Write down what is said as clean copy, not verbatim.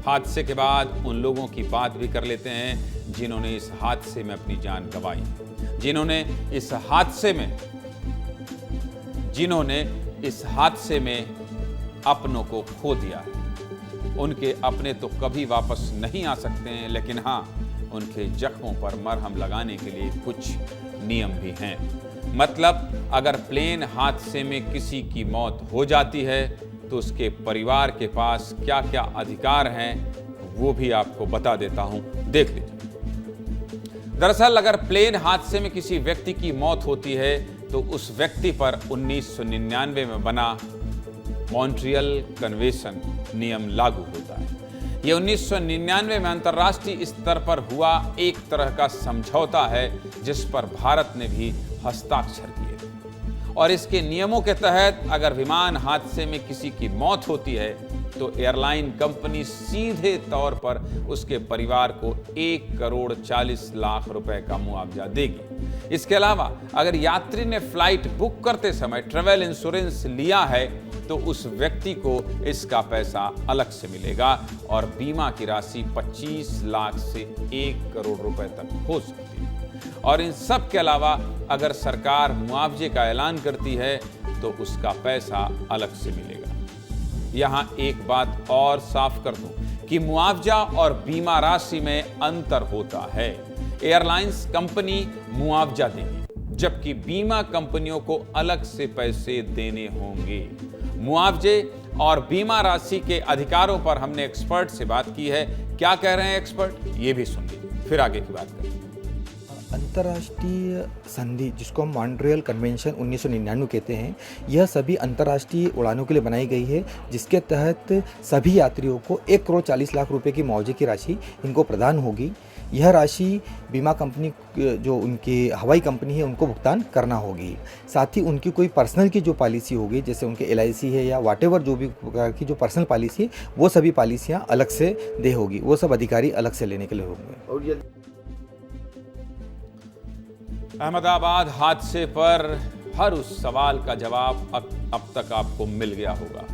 हादसे के बाद उन लोगों की बात भी कर लेते हैं जिन्होंने इस हादसे में अपनी जान गंवाई, जिन्होंने इस हादसे में अपनों को खो दिया है। उनके अपने तो कभी वापस नहीं आ सकते हैं, लेकिन हाँ, उनके जख्मों पर मरहम लगाने के लिए कुछ नियम भी हैं। मतलब अगर प्लेन हादसे में किसी की मौत हो जाती है तो उसके परिवार के पास क्या क्या अधिकार हैं वो भी आपको बता देता हूं, देख लीजिए। दरअसल अगर प्लेन हादसे में किसी व्यक्ति की मौत होती है तो उस व्यक्ति पर 1999 में बना मॉन्ट्रियल कन्वेंशन नियम लागू होता है। यह 1999 में अंतर्राष्ट्रीय स्तर पर हुआ एक तरह का समझौता है जिस पर भारत ने भी हस्ताक्षर किए थे। और इसके नियमों के तहत अगर विमान हादसे में किसी की मौत होती है तो एयरलाइन कंपनी सीधे तौर पर उसके परिवार को 1,40,00,000 रुपए का मुआवजा देगी। इसके अलावा अगर यात्री ने फ्लाइट बुक करते समय ट्रैवल इंश्योरेंस लिया है तो उस व्यक्ति को इसका पैसा अलग से मिलेगा और बीमा की राशि 25 लाख से 1 करोड़ रुपए तक हो सकती है। और इन सब के अलावा अगर सरकार मुआवजे का ऐलान करती है तो उसका पैसा अलग से मिलेगा। यहां एक बात और साफ कर दूं कि मुआवजा और बीमा राशि में अंतर होता है। एयरलाइंस कंपनी मुआवजा देगी जबकि बीमा कंपनियों को अलग से पैसे देने होंगे। मुआवजे और बीमा राशि के अधिकारों पर हमने एक्सपर्ट से बात की है। क्या कह रहे हैं एक्सपर्ट, ये भी सुन लीजिए, फिर आगे की बात करें। अंतर्राष्ट्रीय संधि जिसको हम मॉन्ट्रियल कन्वेंशन 1999 कहते हैं, यह सभी अंतर्राष्ट्रीय उड़ानों के लिए बनाई गई है, जिसके तहत सभी यात्रियों को 1,40,00,000 रुपए की मुआवजे की राशि इनको प्रदान होगी। यह राशि बीमा कंपनी जो उनकी हवाई कंपनी है उनको भुगतान करना होगी। साथ ही उनकी कोई पर्सनल की जो पॉलिसी होगी, जैसे उनके LIC है या व्हाटएवर जो भी प्रकार की जो पर्सनल पॉलिसी है, वो सभी पॉलिसियाँ अलग से दे होगी, वो सब अधिकारी अलग से लेने के लिए होंगे। और अहमदाबाद हादसे पर हर उस सवाल का जवाब अब तक आपको मिल गया होगा।